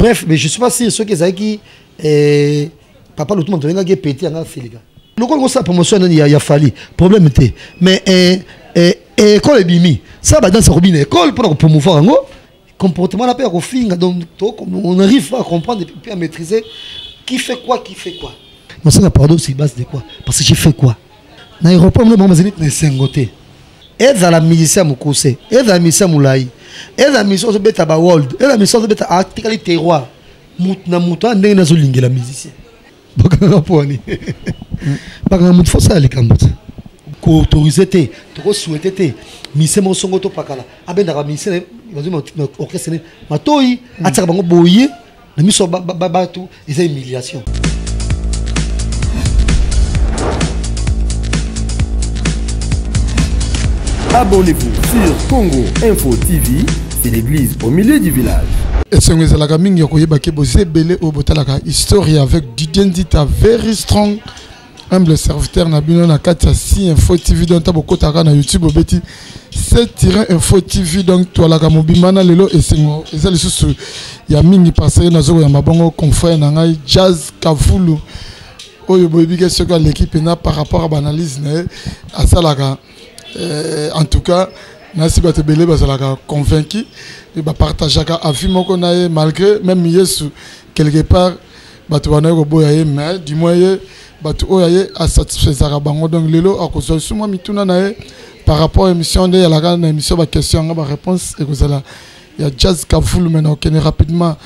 Bref, mais je suis pas sûr ceux qui papa le tout monde venga pété en Afrique. Le quoi ça promotion il y a fallu problème était mais école bimi ça va dans sa robine école pour promouvoir ngo comportement la paix au finga donc on arrive pas à comprendre et puis à maîtriser qui fait quoi. Non ça pardon c'est base de quoi parce que j'ai fait quoi. Na aéroport le moment zénith ne sengoté. Et dans la musicien mukuse, et dans la musicien moulai, et dans la mission de beta ba world, et dans la mission de beta article terroir. Mutna muta ndenge na zolingi la musicien. Bakanga poni. Bakanga mut fosa ali kambot. Ko autoriser te, to souhaiter te, mise mo songo to pakala. Abenda ka mise, bazo ma orchestre matoi, ataka bango boye, na miso ba tout, et c'est humiliation. Abonnez-vous sur Congo Info TV, c'est l'église au milieu du village. Et c'est la gamine qui a été belé au botalaka histoire avec Didier Ndita very strong humble serviteur na bino na katia si Info TV donc ta boko taka na YouTube obeti 7-Info TV donc toi la gamobimana lelo et c'est les sous ya mingi passer na zo ya mabongo confrère na ngai Jazz Kavulu oyo boyebike ce que l'équipe na par rapport à l'analyse à salaka. En tout cas, nasi bato belé bazalaka convaincu et ba partageaka avis moko na malgré même yesu quelque part bato bana ko boya mais du moins bato oya a satisfaire bango donc lelo akozo suma mituna na par rapport à émission de la émission ba question ba réponse et kozala ya Jazz Kavulu maintenant on rapidement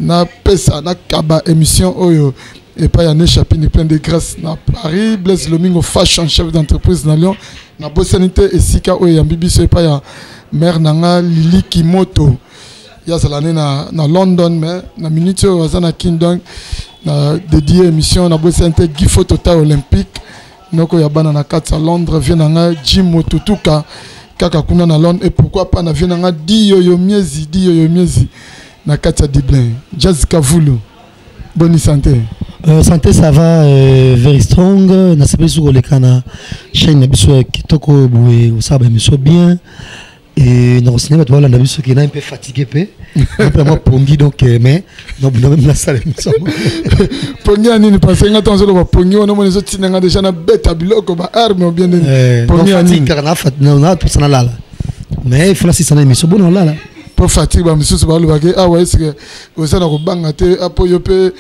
na pesa na kaba émission oyo et pas y a chapitre plein de grâce na Paris Blaise Lomingo fashion chef d'entreprise na Lyon na Bosanité et Sika oyo ya bibiso et pas ya mère nanga Lili Kimoto ya salane na London mais na minute wazana Kingdom na dédié émission na Bosanité Gifo Total Olympique noko ya bana na 4 à Londres vient nanga Jim Motutuka kaka kuna na Londres et pourquoi pas na vient nanga Diyoyo Miezi na 4 à Dublin Jazz Kavulu bonne santé. Santé ça va very strong na sepe sur le kana chaîne na biso kitoko boué ça va miso bien et na cinéma toi là na biso qui est un peu fatigué peu un peu moi pongi donc mais non même la salle miso pongi ani parce que ngato nzolo ba pongi on mo nzoti nga déjà na beta biloko ba arme bien pongi ani karna fat na tout ça na là mais il faut la si ça na miso bon là pour fatigue ba misusu ba lobake ah ouais c'est que oza na ko banga te apoyo pe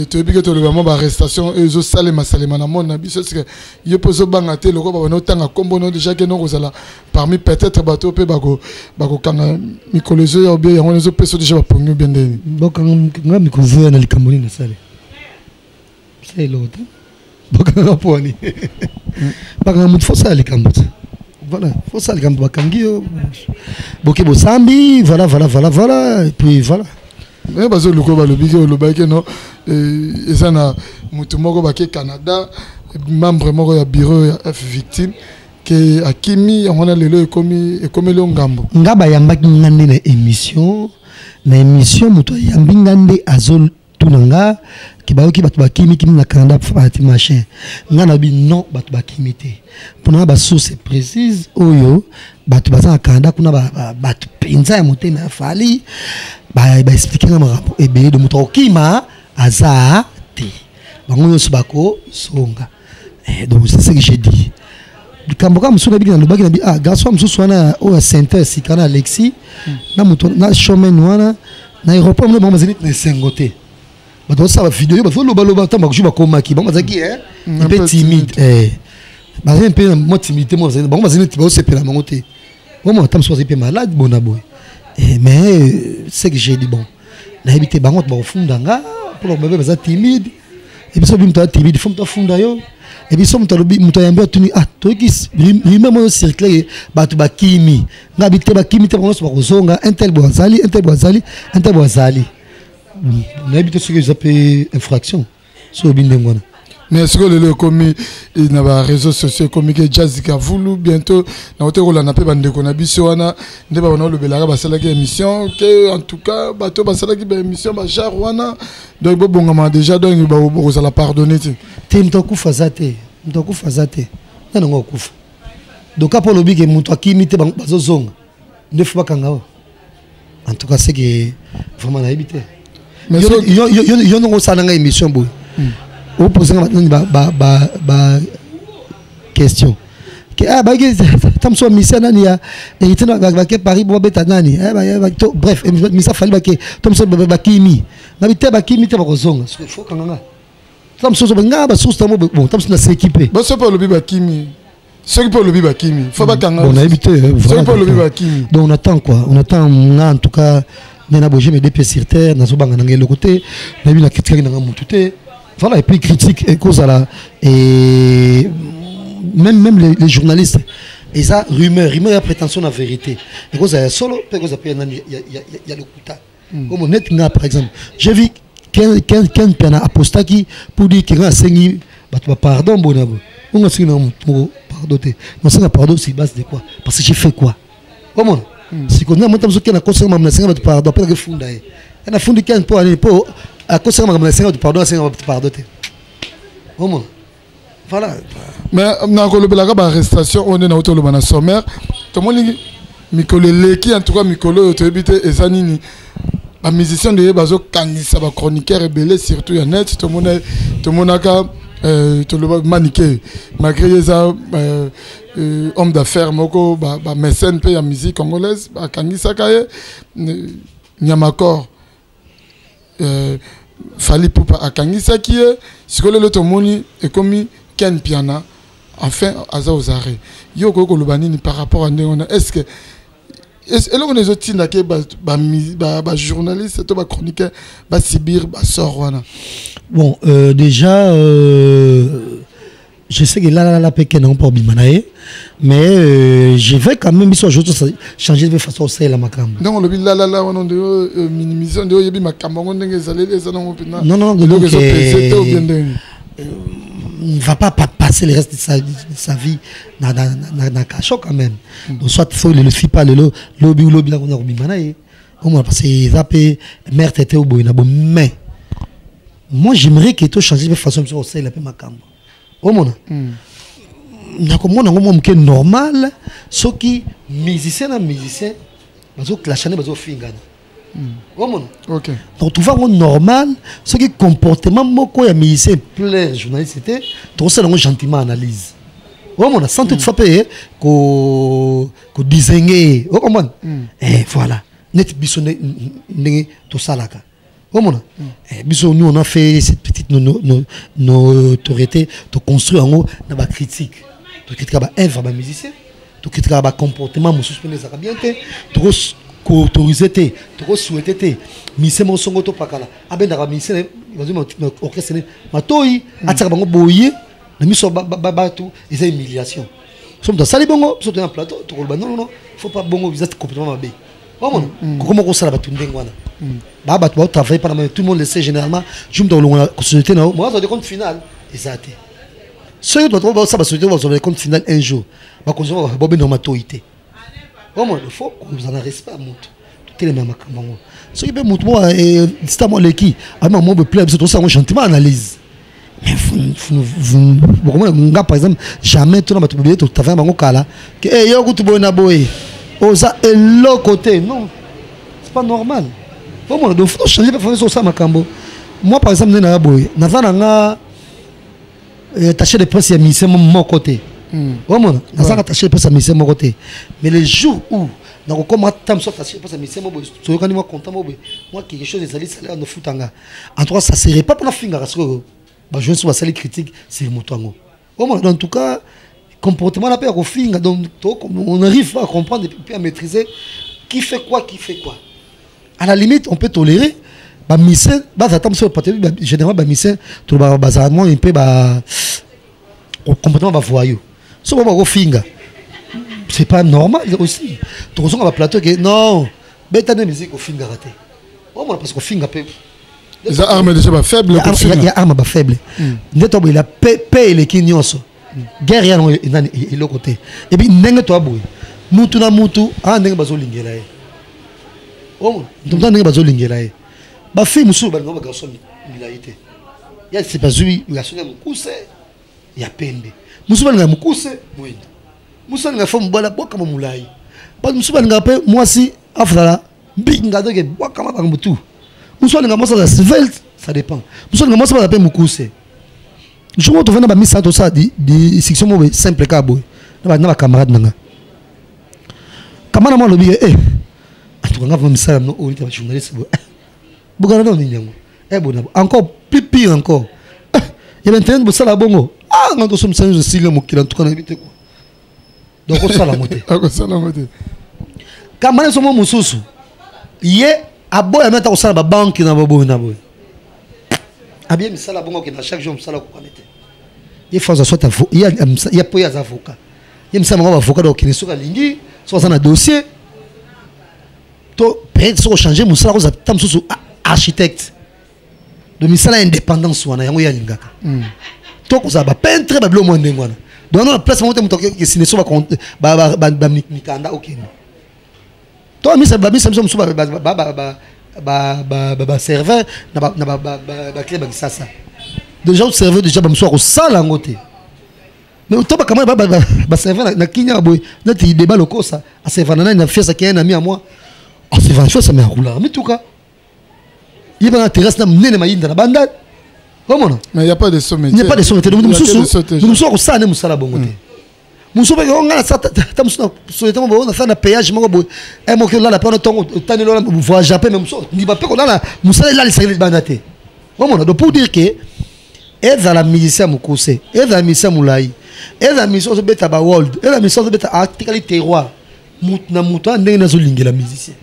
to ebike to lobama ba arrestation ezo salema na mona biso c'est que yo pozo banga te loko ba no tanga kombo no déjà que no kozala parmi peut-être bato pe bako kanga mikolozo yo bien yango ezo peso déjà ba ponyo bien ndeni donc nga mikozo na likamoni na sale c'est l'autre donc nga poni baka mutu fosa likambo voilà faut ça les gars bakangio boké bosambi voilà et puis voilà mais bazo loko ba lobiki o lobaki no et ça na mutu moko baké Canada membre moko ya bureau ya F victime que akimi on a lelo ekomi lo ngambo ngaba yambaki ngande na émission mutu yambi ngande azol tunanga kibayoki batu bakimi kimi na Canada fati machin ngana bi non batu bakimi te pona ba source précise oyo batu baza Canada kuna batu penza ya motema ya fali ba expliquer na marapo ebe de mutu okima aza te bango nyonso bako songa donc c'est ce que j'ai dit kamboka musuna biki na lobaki na bi garçon mususu wana o center sikana Alexis na mutu na chemin wana na aéroport mo ba zénith na sengoté. Bah ça va vidéo, bah faut le baloba tant que je vais commaquer. Bon, bah ça qui est un peu timide. Bah un peu moi timidité moi. Bon, bah c'est pas aussi peu la monter. Bon, moi tant que je suis malade, bon aboy. Mais c'est que j'ai dit bon. Na habité bah on va au fond d'anga pour le bébé bah timide. Et puis ça bien toi timide, faut me fond d'ailleurs. Et puis ça me talobi, me t'ayambia tuni toi qui lui-même au cercle bah tu bah kimi. Na habité bah kimi te bon so bazonga un tel boazali. On habite ce que j'appelle infraction sur Bindengwana. Mais est-ce que le commis il n'a pas réseaux sociaux comme que Jazz Kavulu bientôt na hôtel on a pas bande qu'on a biso wana ndeba wana le belara ba sala émission que en tout cas bato ba sala émission ba genre wana donc bo bongama déjà donc ba bo ça la pardonner te mtoku fazate nana ngo kufa donc pour le big muto akimite bazo zonga ndefu bakanga en tout cas c'est que vraiment na habité. yo non ça na émission boy o poser ba question que ah ba tam so mission nani ya et tena ba ke Paris bo beta nani bref misa fali ba ke tam so ba kimi na bité ba kimi te ba kozonga il faut kanga tam so nga ba sous tam bon tam so na s'équiper ba so pas le ba kimi ceux qui peuvent le vivre kimi faut pas kanga on a évité ceux qui peuvent le vivre kimi donc on attend quoi on attend en tout cas nena bouger mes deux pieds sur terre na so banga na ngelo côté na bi na critique na mututé voilà et puis critique et cause à la et même les journalistes et ça rumeur a prétention à vérité et cause à solo et cause à il y a le kuta comme net nga par exemple j'ai vu qu'un piana apostaki pour dire qu'il a saigné pardon bonabo on a signé pardonner on s'en pardon c'est base de quoi parce que j'ai fait quoi comment si qu'on a monté sur qu'un conseil m'a menacé de pardon pas que funda et on a fondé qu'un pour aller pour à conseil m'a menacé de pardon c'est pardonner comment voilà mais na ko le bela ba arrestation on est na hôtel bana sommaire to moni mikolo leki en tout cas mikolo to ebité ezanini ba musicien de bazo kanisa ba chroniqueur rebelle surtout ya net to monaka to le maniqué malgré ça homme d'affaires moko ba mécène pe ya musique congolaise ba kanisa kaye nyamakor fali poupa akangisa qui est sikole le to moni et comme Ken Piana enfin aza aux arrêts yo ko le banini par rapport à ndengona est-ce que et là on est autres na ke ba journaliste to ba chroniqueur ba sibir ba sort wana bon déjà je sais que là pékin non pas bimanaé mais je vais quand même sur changer de façon c'est la makam donc le là on de minimisation de yebi makam on ndenge zalé les non non il ne va pas passer le reste de sa vie dans cachot quand même. Donc soit il faut le fit pas le lobby là on a bimanaé au moins parce que ça peut mère était au bout mais moi j'aimerais que tu changes de façon sur c'est la peu makam au moins na comme moi que normal ce qui musicien bazo clasher bazo fingana ok donc tu vas normal ce qui comportement moko ya musicien plein journaliste c'était tu ça gentiment analyse sans toutefois payer ko désigner et voilà net bisonné tout ça là nous on a fait cette petite autorité de construire en haut dans la critique de critiquer ba œuvre ba musicien de critiquer ba comportement monsieur peut les bien trop autorisé trop souhaité musicien mon songo to pakala abenda ba musicien vas-y orchestre matoi ataka bango boyer na miso ba tout et c'est humiliation somme dans sali bongo sur un plateau to ko non faut pas bongo visite complètement mabé comment on ça ba tunde ngwana ba tu travailler pendant tout le monde le sait généralement je me dans la société non moi ça de compte final et ça été ceux qui doivent ça société va sur compte final un jour ba ko zo ba ben matoité comment il faut que vous en restez pas monte tout les mêmes makambo ceux qui peut monte moi et justement les qui à moi me plaît c'est tout ça on gentiment analyse mais vous par exemple jamais tout dans ma publier tout travail bango kala que eh yo ku tu boy na boy oh ça est l'autre côté non c'est pas normal comment donc faut changer pour faire ça makambo moi par exemple na boy na nga tâcher de presse ya mission mon côté comment na ça tâcher de presse ya mission mon côté mais les jours où donc comment tam so tâcher de presse ya mission mon boy so quand moi content moi quelque chose des alliés salaire no futanga en tout cas ça serait pas pour la finga parce que bah je suis sur la critique c'est motongo en tout cas comportement la paix au finga donc on n'arrive pas à comprendre et puis à maîtriser qui fait quoi à la limite on peut tolérer bah mission bah attends sur le généralement bah mission tout bah bazalement un peu bah comportement bah voyou so bah au finga c'est pas normal aussi tout on va plateau que non bête de musique au finga raté parce qu'au finga peut les armes déjà pas faibles il y a armes pas faibles net il a paix les kinyonso guerre ya et le côté et puis ndenge to aboy mutu na mutu ndenge bazo lingela e ndenge bazo lingela e ba fi musu ba ngoma garçon milaité ya c'est pas lui la sonne mukuse ya pembe musu ba nga mukuse mwenda musu nga fo mbala boka mo mulai ba musu ba nga pe mwasi afala mbinga doke boka ma ba mutu Moussa les gamins ça svelte, ça dépend. Moussa les gamins ça appelle Mukuse. Je vois tu vas na misa to ça di section mo simple ka boy. Na camarade nanga. Kamana mo lobi en tout cas nga misa no o ta journaliste boy. Bugara no ninyango. Bon encore plus pire encore. Il y a maintenant ça la bongo. Ah nga to som sanjo sile mo kila en tout cas na bité ko. Donc ça la moté. Ça la moté. Kamana so mo mususu. Yé aboya meta ko sala ba banque na bobo na boy. Abia misala bongo ke na chaque jour misala ko connaître. Il faut ça soit il y a pas les avocats. Il me semble avocat donc qui soit lingi, soit dans un dossier. To peut se changer musala ko za tam susu architecte. De misala indépendance wana yango ya lingaka. To ko za ba peintre ba blo monde ngwana. Donc na place monte muto ke sine so ba mikanda OK. To misala ba serveur na clé ba sasa. Déjà serveur déjà ba mso ko sala ngote. Mais to ba kamera ba serveur na kinya boy na ti débat loko ça a serveur na fiesa qui est un ami à moi. Ah c'est vrai ça mais roula mais tout cas. Il va intéresse na mnene mayinda na banda. Comment? Mais il y a pas de sommet. Il n'y a pas de sommet. Nous sommes au sane musala bongote. Muso ba ngana sa ta muso so tamo ba na fa na péage moko boy e mo ke la pa na tongo tani lo voyage japan même so ni ba pe ko la musala la lisali banate comment donc pour dire que et dans la musicien mukuse et dans la musicien mulai et dans la musicien so beta ba world et la musicien so beta article terroir mutna muta ndenge na zo lingela musicien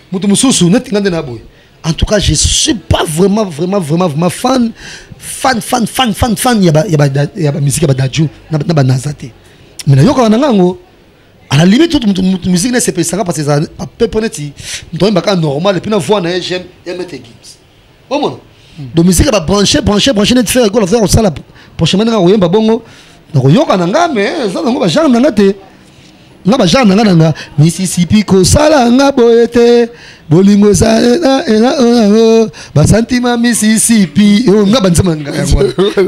mutu mususu net ngande na boy en tout cas je suis pas vraiment fan ya ba musique ba daju na ba nazate. Mais na yoko nangango à la limite toute musique ne se peut pas parce que ça peu poneti donc ba normal et puis na voix na j'aime mettre Gibbs comment donc musique ba brancher net faire go faire ça la prochainement na oyemba bongo na yoko nanga mais ça ngo ba genre nanga te nga ba genre nanga Mississippi ko sala nga boyete bolingo sa ba sentiment Mississippi nga banzema nga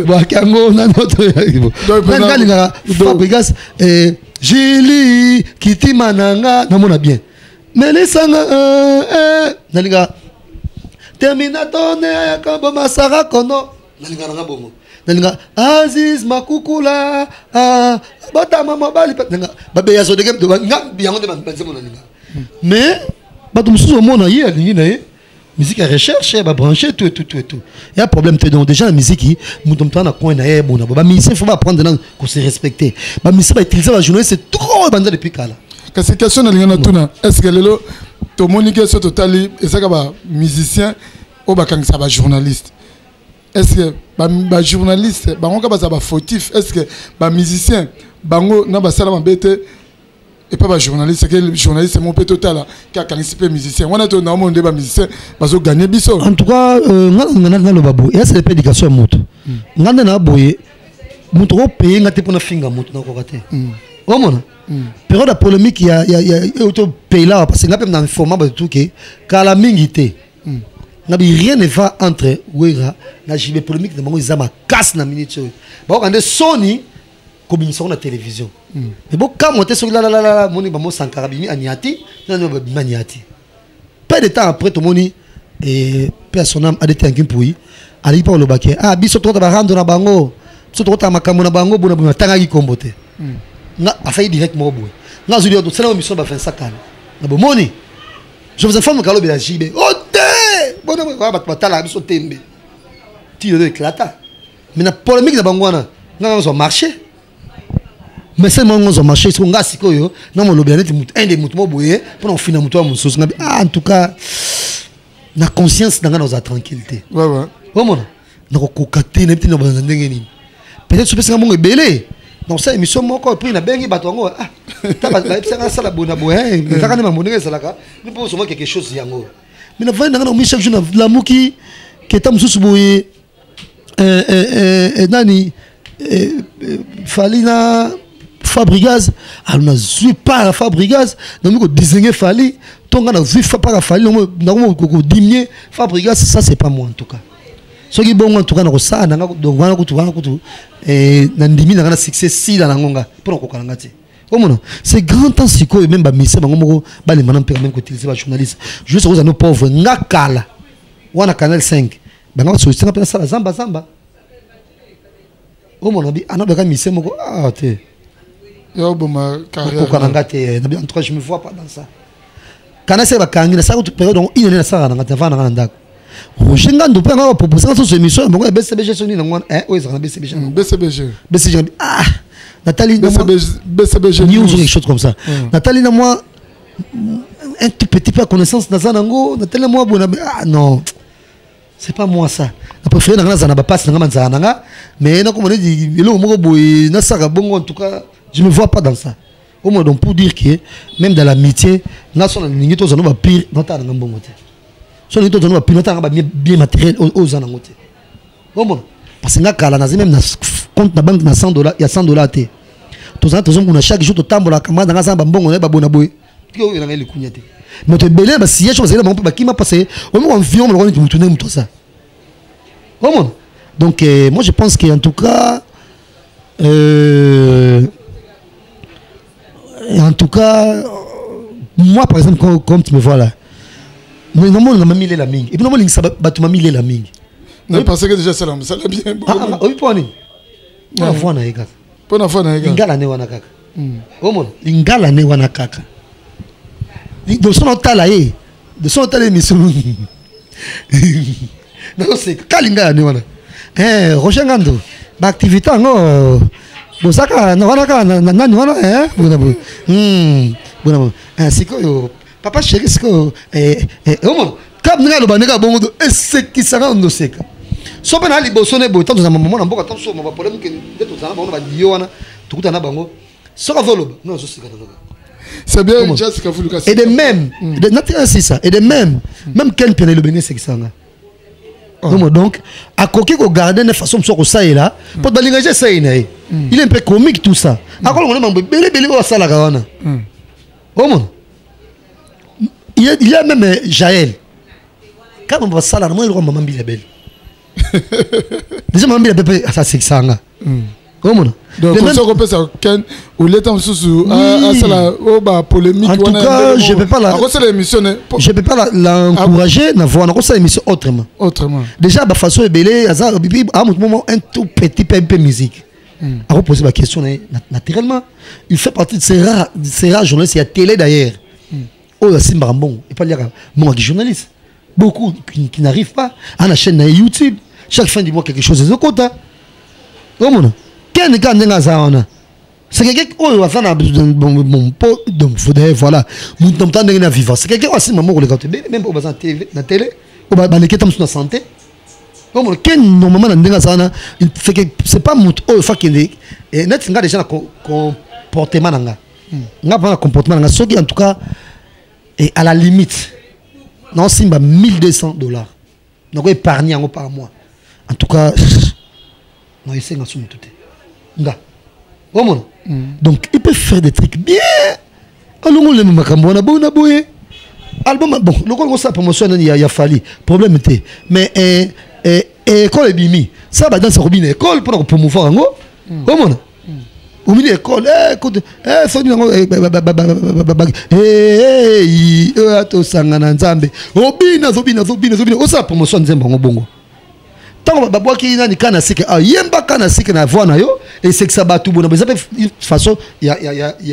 ba kango na notre nga Fabrigas Jili kitima nanga namona bien mais lesanga nalinga terminator ne ka masara kono nalinga nga bongo nalinga Aziz Makukula batama mobali nalinga babe yazo de nga biango de banzema nalinga mais bah tout le monde a musique à recherche bah brancher tout il y a un problème donc déjà la musique qui nous tombe dans coin na bon bah musique faut pas prendre dans qu'on se respecter bah musique va utiliser la journée c'est trop bandé depuis kala que cette question na lingana tuna est-ce que lelo to monique sur totali et ça ba musicien ou ba kangisa ba journaliste est-ce que ba journaliste ba ngoka ba fautif est-ce que ba musicien bango na ba sala mabete et pas journaliste, c'est que le journaliste c'est mon peu total qui a qualifié musicien. On a tout dans mon débat musicien parce que gagner biso. En tout cas, ngana le babo. Et c'est la prédication moto. Ngana na boye. Moto ko payer ngate pour na finga moto na ko kate. O mona. Période de polémique il y a auto payer là parce que ngapem na format ba tout que kala mingité. Ngabi rien ne va entre wera na jibe polémique de bango izama casse na minute. Ba ko ande Sony communication na télévision. Mais bon, quand on était sur la moni ba mo sankara bimi aniati, non ba maniati. Peu de temps après tout moni et personne a été en Kimpui, ali pa lo baké. Ah biso to ba rando na bango. Biso to ta makambo na bango bona tanga ki kombote. Na afai direct mo boy. Na zuli to sala mission ba fin sakana. Na bo moni. Je vous informe que le la JB. Oh té! Bon ba batala biso tembe. Ti le éclata. Mais na polémique na bango na so marché. Mais c'est mon marché sur un gars sikoyo na mo lobi un des mutumo boye pour on finir mutumo mususu ngabi en tout cas na conscience dans nos tranquillité ouais au monde na ko kokate na bitina banza ndenge ni peut-être super ça mon belé donc ça émission moko puis na bengi batongo ah ta ba ça ça la bona boye ta kana ma monenge salaka ni pour souvent quelque chose yango mais na vendre na chaque jour la muki que ta mususu boye nani Falina Fabrigaz, on a vu pas la Fabrigaz, donc on désigner Fali, donc on a vu pas la Fali, on a diminué Fabrigaz, ça c'est pas moi en tout cas. Ce qui est bon en tout cas, on a ça, donc on a tout, et on a diminué dans le succès si dans la ngonga, pour qu'on connaisse. C'est grand temps si même ba mise, ba ngomo ba les manam permet qu'utiliser ba journaliste. Juste aux nos pauvres ngakala. wana Canal 5 banga solliciter na pena zamba zamba o mon abi ana beka mise moko te yo boma carrière ko kananga te en tout cas je me vois pas dans ça kana se bakangi na ça toute période donc il na ça na tava na ndako Roger Ngando pe nga proposer cette émission bango BCBG soni na ngwana o ezana BCBG Nathalie BCBG news ou quelque chose comme ça Nathalie na moi un tout petit peu connaissance dans ça nango Nathalie moi bon non c'est pas moi ça na préféré na ngana ba passe na ngana nanga mais na comme on dit le moko boy na saka bongo en tout cas je me vois pas dans ça au moins donc pour dire que même dans l'amitié na son ningi to zano ba pire dans ta ngam bongo te son ningi to zano ba pire dans ta bien matériel aux anango te au moins parce que nga kala na même na compte na banque na $100 il y a $100 te to zana to zongo na chaque jour to tambola kama na ngasa ba bongo na ba bona boy ko ina ngali kunyate mais te belé ba siège chose là ba kima passer au moins on vient on le rend tourner tout ça au moins donc moi je pense que en tout cas moi par exemple comme tu me vois là mais normalement on m'a mis la mingi et puis normalement ça tu m'as mis la mingi non parce que déjà ça l'a bien oui pour ni na fois na eka pour na fois na eka ingala ne wana kaka au moins ingala ne wana kaka de son tala de son tala émission non c'est kalinga ne wana Roger Ngando ba activité ngo bosaka na wana ka na nani wana bona siko papa chéri siko omo kam nga lo baneka bongo esekisaka ndo seka so bana liboso ne boy tanto za maman na mboka tanto so ma problème que ndeto za bango ba dio wana tukuta na bango so ka volo non so sika na c'est bien just ka fuluka et de même de naturel c'est ça et de même quel piano le béné sekisanga donc à coquer ko garder de façon so ko ça est là pour balingager ça il est un peu comique tout ça akolo ngona mambo belé o sala ka wana il y a même Jaël quand on va sala moi il rend maman bile belle déjà maman bile belle ça c'est ça donc on peut ça ken ou l'état sous à sala au ba polémique en tout cas je peux pas l'encourager na voir na ça émission autrement déjà ba façon belé à un moment un tout petit peu musique à reposer la question naturellement il fait partie de ces rares journalistes il y a télé d'ailleurs oh Simba bon et pas dire moi qui journaliste beaucoup qui n'arrivent pas à la chaîne YouTube chaque fin du mois quelque chose de côté comment quel gars n'est pas c'est quelqu'un oh va faire bon pot donc voilà nous t'entends de vivre c'est quelqu'un aussi maman le regarde même au bazar TV na télé au bazar les qui na santé comme quel normalement dans ça fait que c'est pas mon oh fa qui et net nga déjà comportement nga pas comportement nga ce qui en tout cas et à la limite non simba $1200 donc épargner par mois en tout cas non il sait nga somme tout nga comment donc il peut faire des trucs bien alors le makambo na bona boye album bon le quoi ça promotion il y a fallu problème était mais école et bimi ça va dans sa robine école pour promouvoir ngo comment au milieu école écoute faut dire ato sangana nzambe obina o ça promotion nzemba ngo bongo tant babwaki nani kana sike yemba kana sike na voix na yo et c'est que ça batu bona mais façon il y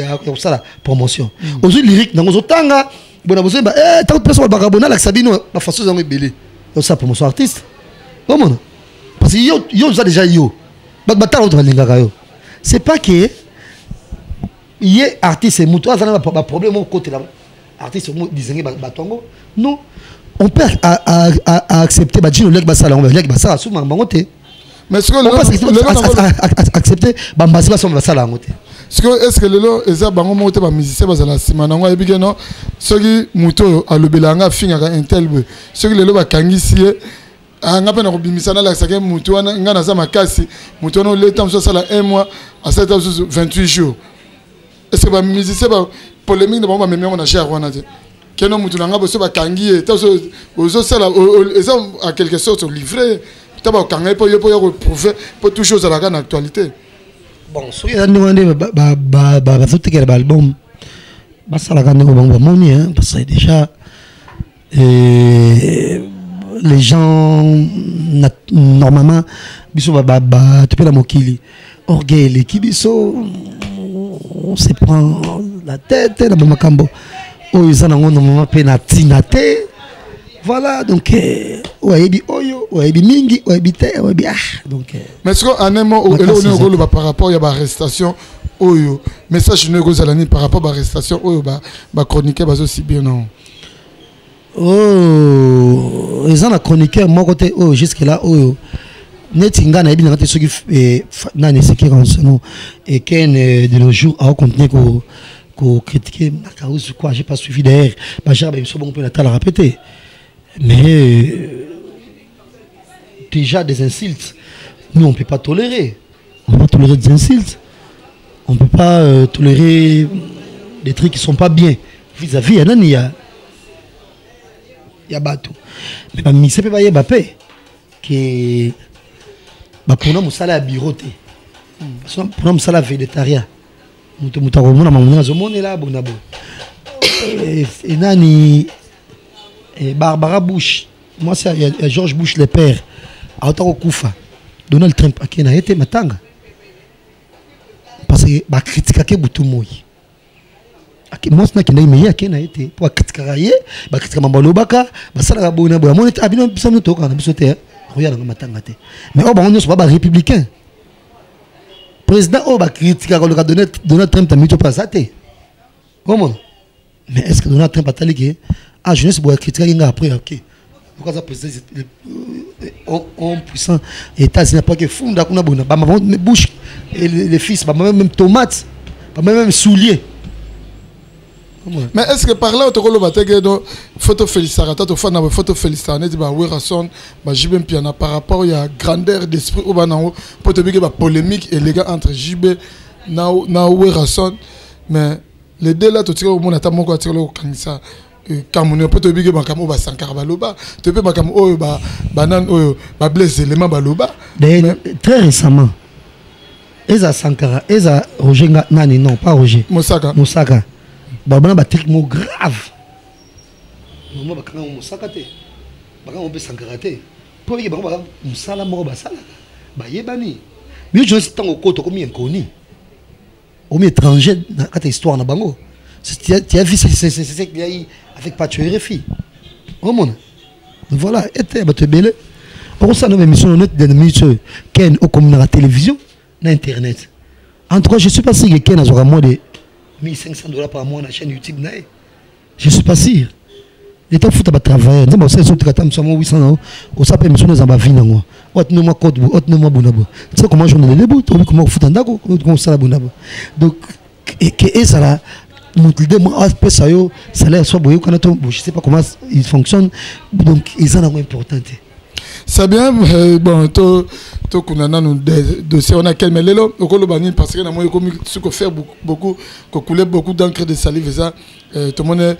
a ça promotion aux lyrique dans aux tanga bona bozemba tant personne ba kabona la sabino la façon zango belé ça promotion artiste comment parce que yo ça déjà yo batala autre lingaka yo c'est pas que y est artiste et muto azana ba problème au côté là artiste mo dizengi batongo non on peut accepter ba dino lek ba sala on lek ba sala sous mangote mais ce que accepter ba mbasi ba so ba sala ngote est-ce que lelo eza bango mote ba musicien ba sala sima nango ebike no soki muto alobelanga finga ka intelbe soki lelo ba kangisi nga pe na kobimisa na lakisa ke mutu wana nga naza makasi mutu wana oleta mosusu asala 1 mois asaleta mosusu 28 jours est-ce que bamusicien polémique na bango bamemi yango na cher wana te keno mutu na nga boso bakangi ye ta ozosala eza à quelque sorte livré ta bakanga ye mpo yo mpo ya koprouve mpo toujours ozalaka na actualité bon soki eza ndenge wana nde bazotekela baalbum basalaka ndenge bango bamoni parce que déjà les gens normalement biso ba tu peux la mokili orgueil l'équipe biso on se prend la tête na makambo oyo za nango normalement pe na tinate voilà donc oyebi oyo oyebi mingi oyebi te oyebi donc mais est-ce qu'on a un mot par rapport à l'arrestation oyo message ne gozalani par rapport à l'arrestation oyo ba chroniqueur bazo si bien non. Oh, ils ont la chroniqueur moi côté oh jusque là oh netinga na ebina soki na neseki renseignement et qu'un de nos jours a continué ko critiquer Makaouzi quoi j'ai pas suivi derrière bah j'ai bien sûr bon peut la répéter mais déjà des insultes nous on peut pas tolérer des insultes on peut pas tolérer des trucs qui sont pas bien vis-à-vis il y a bateau mais pas mi c'est pas y Mbappé qui bah pour nous ça la biroté pour nous ça la végétarien mutu komona mamuna zomone là bonabo et nani et Barbara Bush moi c'est George Bush le père a autant kufa Donald Trump akena été matanga parce que ba critique ke butu moi moi c'est qui n'a akena été pour critiquer ba critique mambalo baka ba sala bonabo amone abino bisamu to kana bisote regarde matanga te mais oh on ne soit pas républicain président oh bah critique quand le Donald Trump t'a mis au passé comment mais est-ce que Donald Trump a dit que jeunesse pour critiquer après ok pourquoi ça président on puissant États-Unis pas que fond d'accord na bah bouche et les fils bah même tomates bah même souliers. Mais est-ce que par là, tu as photo félicitaire, tu as photo félicitaire, tu as Werrason, JB Piana par rapport à la grandeur d'esprit pour te dire polémique et les gars entre JB et Werrason. Mais les deux là, tu as au monde mon côté le canisa. Cameroun peut te dire que Sankara Baloba, tu peux Cameroun banane blaise élément Baloba. Très récemment, Eza Sankara, Eza Roger Nani non pas Roger. Moussaka. Babana ba truc mo grave non ba kana mo sakate ba kana mo be sankarate pour que ba musala mo ba sala ba yebani mieux je suis tango koto comme inconnu au étranger na kata histoire na bango tu as vu c'est qu'il y a eu avec Patio RFI au monde voilà était ba te belé on ça nos émissions net de minutes ken au comme na télévision na internet en tout cas je suis pas sûr que ken a moins de $1,500 par mois dans la chaîne YouTube. Je ne suis pas sûr. L'État fout à travailler. Nous avons 800 on s'appelle M. Zambavi. On a code, on a bonabo. Tu sais comment je me débute, comment on fout un dago, comment ça la bonabo. Donc, et ça là, nous disons, ça l'air soit boyau, je ne sais pas comment il fonctionne. Donc, ils en ont important. C'est bien, bon, to kunana nous dossiers on a quel mais lelo okolo bani parce que na moi comme ce que faire beaucoup que couler beaucoup d'encre de salive ça tout le monde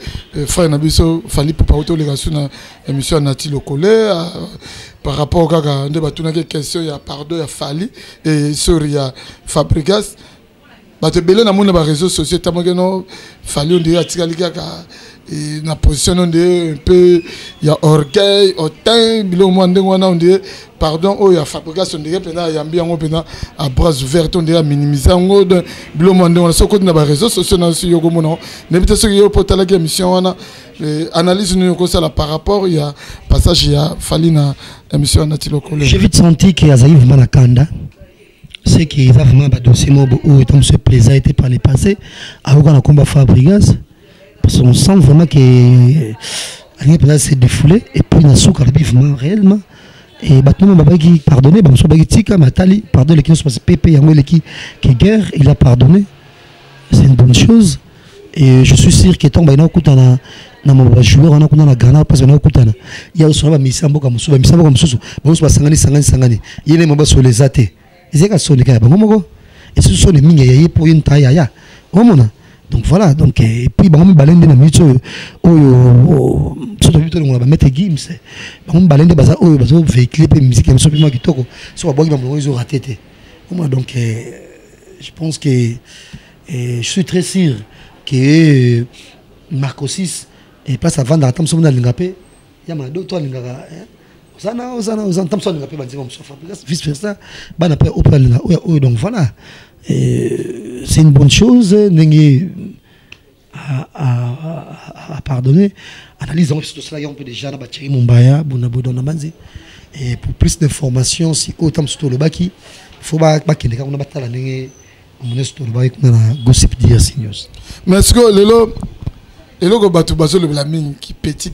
frère nabiso fali pour pas les relations na émission nati le collé par rapport à de batuna que question il y a pardon il y a fali et sur il y a Fabrigas ba te belé na mon ba réseaux sociaux tamango no fali on dirait atikali kaka et na position on dirait un peu il y a orgueil autant bilo mo ndenge wana on dirait pardon oh il y a fabrication on dirait pena yambi ngo pena à bras ouverts on dirait minimiser ngo de bilo mo ndenge wana soko na ba réseaux sociaux na sur yoko mono ne peut-être que yo portala la émission wana analyse nous ko ça par rapport il y a passage il y a fali na émission na tiloko j'ai vite senti que Azaïv Manakanda c'est qu'il a vraiment un dossier où il se plaisait été par les passés avec un combat Fabrigas parce qu'on sent vraiment que rien peut s'est défoulé et puis il a souka vivement réellement et maintenant baba qui pardonné bah monsieur Bagitika Matali pardonne qui se passe PP Yango qui guerre il a pardonné c'est une bonne chose et je suis sûr que tant bah il a kutana na mon joueur on a kutana Ghana parce qu'on a kutana il y a aussi ba misambo comme musu bon so sangani il est mamba sur les athées ils ont sonné quand même et ce sont les mines y pour une taille ya donc voilà donc et puis bon balende na mito oyo surtout mito on va mettre gims bon balende baza oyo bazo véhiculer pe musique même simplement kitoko so ba bogi ba ils ont raté donc je pense que je suis très sûr que Marco 6 et passe avant d'attendre son lingapé ya ma do to lingaka vice versa. Donc voilà, c'est une bonne chose. À pardonner. Analysons tout cela, on peut déjà et pour plus d'informations, si autant sur le baki, il faut pas qu'il y ait gossip dire signos. Mais est-ce que le batu bazo le blamine qui petit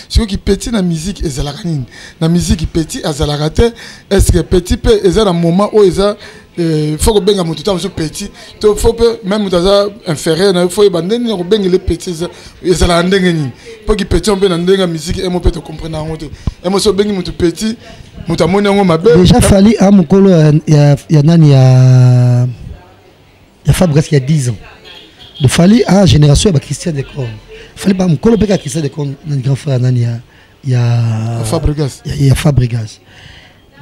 ce qui petit na musique et zalakanine na musique qui petit azalakate est-ce que petit peut est un moment où il faut que benga mutu tam so petit to faut que même mutaza inférieur na faut bandeni ko benga les petits ezala ndenge ni pour que petit on peut na ndenga musique et mo peut te comprendre en autre et mo so bengi mutu petit mutamoni ngo mabe déjà fali a mukolo ya nani ya Fabrice il y a 10 ans. Il fallait à la génération de Christian Decon. Il fallait pas me coller à Christian Decon, notre grand frère Nani, il y a Fabregas.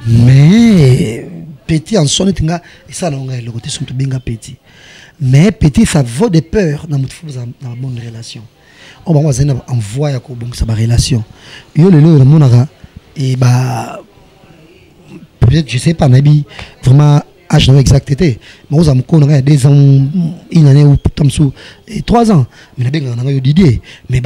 Mais petit en son et ça non le côté sont tout bien petit. Mais petit ça vaut de peur dans notre dans la bonne relation. On va voir en voyant que bon ça ma relation. Yo le monara et bah peut-être je sais pas nabi vraiment âge non exacté mais aux amko on a 2 ans une année ou comme ça 3 ans mais bien on a eu Didier mais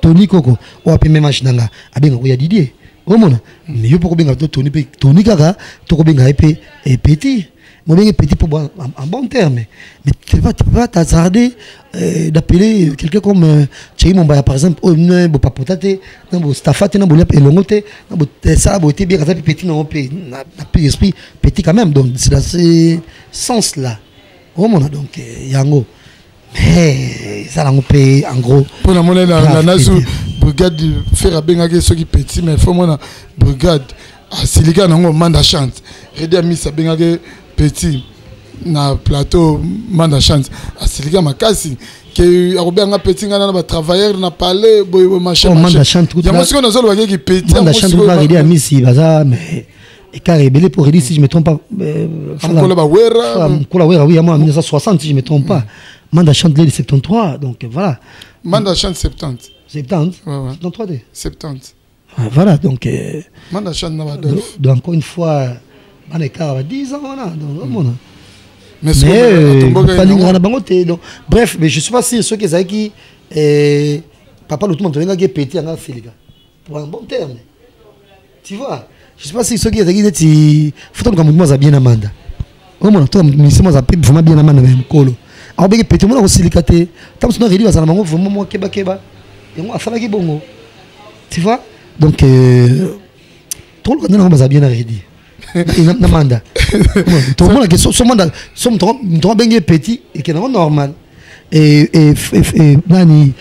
Tony Coco ou après même âge nanga abenga ko ya Didier au monde mais yo poko benga Tony kaka to ko benga épée et petit mon bien petit pour en bon terme mais tu peux pas t'hasarder d'appeler quelqu'un comme Thierry Mombaya par exemple oh non bo papotate non bo stafate non bo lep elongote non bo ça bo te bien quand petit non pe na esprit petit quand même donc c'est dans ce sens là au monde donc yango mais ça on peut en gros pour la monnaie la nazu brigade faire benga que ceux qui petit mais faut moi brigade à Siliga nango manda chante redi ami ça benga que petit na plateau manda chance à Siliga makasi que Robert petit ngana ba travailleur na parler boy machin manda chante tout ya monsieur na zo ba qui petit manda chante va redi ami si baza mais et carré belé pour redi si je me trompe pas kola ba wera kola wera oui moi 1960 si je me trompe pas manda chante les 73 donc voilà manda chante 70 ouais 73 70 voilà donc manda chante na ba donc encore une fois on est à 10 ans donc mais bref mais je suis pas sûr ceux qui papa le tout monde qui est pété en Afrique pour un bon terme tu vois je sais pas si ceux qui dit faut que moi ça bien amanda au moins toi mais c'est moi ça vraiment bien amanda même colo alors bien pété moi aussi silicaté tant que on réduit ça vraiment moi keba et moi ça va qui bongo tu vois donc tout le monde ça bien réduit namanda tout le monde que son mandat son bien petit et qui est normal et nani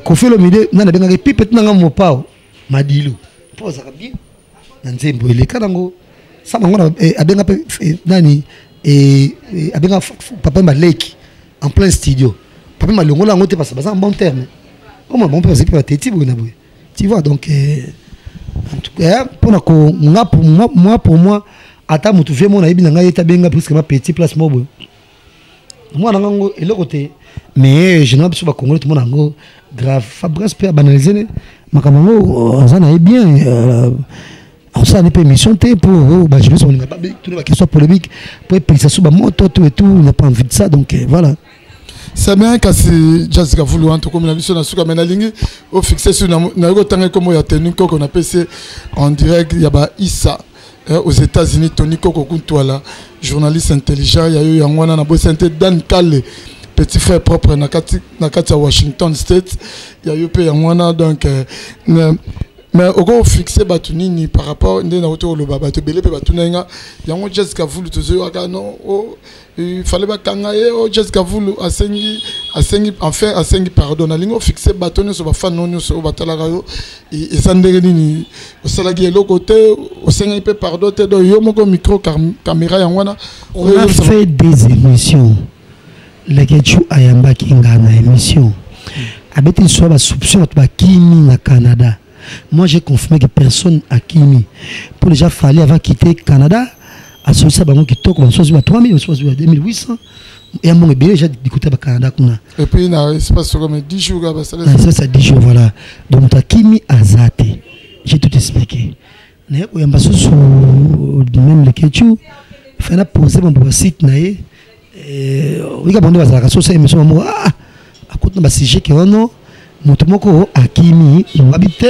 Kofi Olomide nana benga pipe nanga mopao madilu pose bien nanzembo ele kanango sama ngona abenga nani abenga papa Maleki en plein studio papa malongola ngote parce que en bon terme comment bon peut c'est pas teti bona boy tu vois donc en tout cas pour moi ata mutu fait mon aïbi nanga yeta benga presque ma petit place mobo moi nango et le côté mais je n'ai pas sur Congo tout le monde grave Fabrice peut banaliser makamamo ça n'a bien on s'en est permission pour je ne sais pas toute la question polémique pour penser sur moto tout et tout on n'a pas envie de ça donc voilà. C'est bien que c'est Jessica Voulou en tout cas la mission sur la ligne au fixé sur na tant comme il y a tenu qu'on appelle en direct il y a Issa aux États-Unis Tony Koko Kuntuala journaliste intelligent il y a eu en wana na bossé Dan Kale petit frère propre na kati Washington State il y a eu pe en wana donc mais au gros fixé batunini par rapport ndé na autour le baba te belé pe batunenga yango Jessica Voulou tozo aka non il fallait pas kangaye Jessica Voulou asengi enfin asengi pardon na lingo fixé batonio so ba fan non so batala rayo et sandere nini o salagi le côté o sengi pe pardon te do yo moko micro caméra yango on a fait des émissions les Ketchu ayamba kinga na émission abeti so ba soupçon ba kimi na Canada. Moi j'ai confirmé que personne a Kimi. Pour déjà fallait avant quitter Canada, à ce ça bango qui toque on soit 3000 soit 2800 et à mon bébé j'ai écouté au Canada kuna. Et puis il se passe comme 10 jours ça 10 jours voilà. Donc ta Kimi azate. j'ai tout expliqué. Mais il y a même le Kéchou, il faut poser mon site. Oui, quand on va à la sauce, émission, à côté de sujet qui est non, Moutomoko, Akimi, on habite.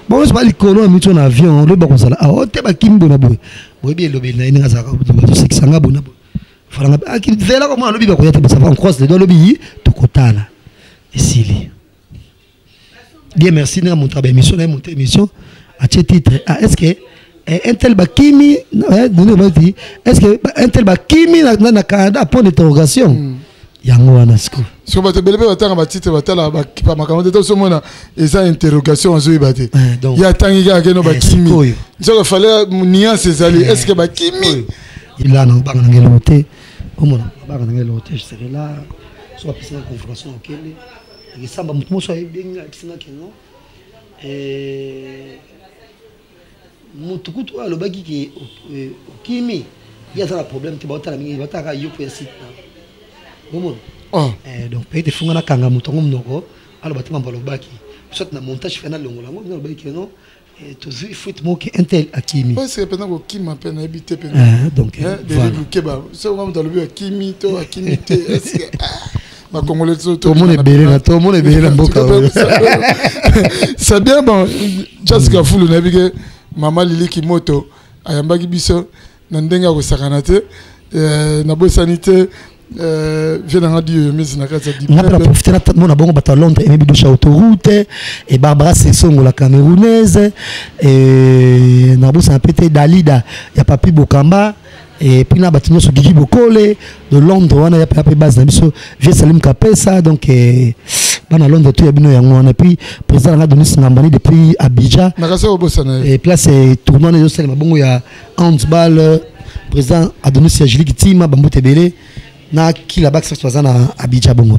Bon, c'est pas les colons, mais on avion, le bon, ça là. Ah, t'es pas Kim Bonabo. Oui, bien, le bien, il y a un azar, c'est que ça n'a bonabo. Voilà, qui fait là comment le biba koyate ça va on croise les doigts le billet tout kotala ici. Bien merci de mon travail émission de monter émission à ce titre. Est-ce que un tel bakimi est-ce que un tel bakimi na Canada point d'interrogation yango anasko. Sur votre belle bataille ba titre batala ba makambo to so mona eza interrogation azo ibate. Ya tangiga ke no bakimi. Il fallait nuance ezali est-ce que bakimi il a non ba ngelo monter. Au moins, je serai là, soit la conférence au Kélé, et ça va me montrer bien et mon tout coup, le bagage qui est Kimi, il y a un problème qui va être il va être yo pour site. Donc, peut-être faut qu'on a kanga mouton mnoko, alors bâtiment pour le bagage. Soit na montage final le bagage non. Et toujours il faut être moqué un tel Akimi. Oui, c'est pendant que Kim a peine habité. Donc, c'est vraiment dans le but Akimi, to Akimi, ma congolais tout le monde est belé, tout le monde est belé dans Boka. C'est bien bon. Jessica Foulou navigue Maman Lili Kimoto, Ayambagi Biso, Nandenga Rosakanate, Nabo Sanité. Je n'ai pas dit on a profité de mon abonnement à Londres et Bidoucha autoroute et Barbara Sessongo la camerounaise et Nabo Saint-Pété Dalida il y a Papi Bokamba et puis na batino sur Gigi Bokole de Londres on a pas base na biso je Salim Kapesa donc bana Londres tout ya bino yango et puis président a donné Singambani depuis Abidjan et place tournoi de Salim bongo ya handball président a donné Sergili Kitima Bamboute Belé na qui là-bas que ça soit à Abidjan bongo.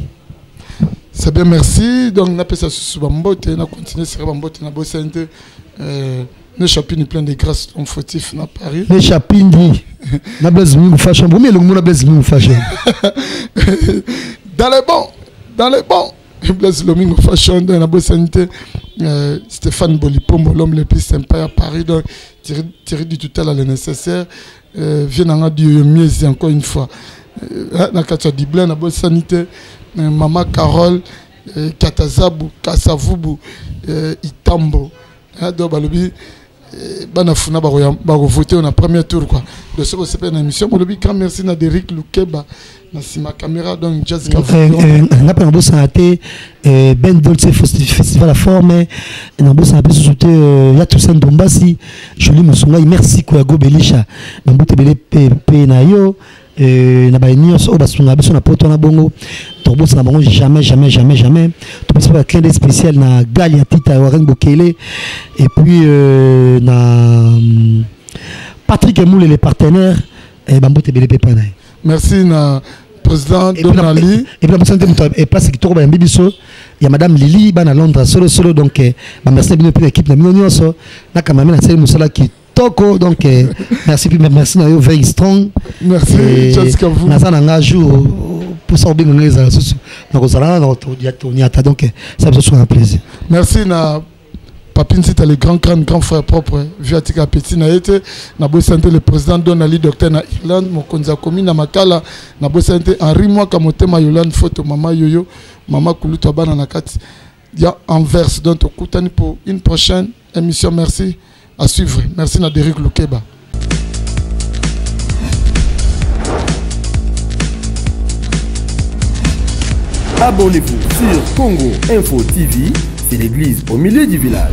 C'est bien, merci. Donc on appelle ça sous Bambote, on a continué sur Bambote na Bossente. Ne chapine plein de grâces en fautif na Paris. Ne chapine na blaze mi fashion. Bon mais le monde blaze mi fashion. Dans les bons. Blaze Lomingo fashion dans la Bossente. Stéphane Bolipombo, l'homme le plus sympa à Paris. Donc Thierry du tout à le nécessaire. Vient en Dieu mieux encore une fois. Na kacha dibla na bonne sanité Maman Carole Katazabu Kasavubu Itambo do balobi bana funa ba voter na premier tour quoi de ce que c'est une émission balobi grand merci na Derrick Lukeba na sima caméra donc Jessica on a pas beau santé Ben Dolce festival à forme na beau santé société ya tout sen Dombasi joli musonga merci ko go belisha na mbote belé pe na yo na ba nyonso o basunga biso na poto na bongo to bosa na bongo jamais to biso ba clin spécial na Galia Tita Warren Bokele et puis na Patrick Moule les partenaires et bambote belé pepa na merci na président Donali et puis la santé et place qui tourba yambi biso ya madame Lily bana Londres solo donc ba merci bien pour l'équipe na nyonso na kamame na sel musala qui Toko, donc merci à vous, very strong. Merci, Jessica vous. Nous avons un jour pour ça, donc ça me fait un plaisir. Merci na Papine, c'était le grand frère propre. Viatika Petit na été, na beau santé le président Donali docteur na Irlande, mon konza komi na makala, na beau santé Henri moi kamotema Yolande photo maman Yoyo, maman Kuluto bana na kati. Ya Anvers donc okutani pour une prochaine émission. Merci. À suivre. Merci à Derrick Lukeba. Abonnez-vous sur Congo Info TV, c'est l'église au milieu du village.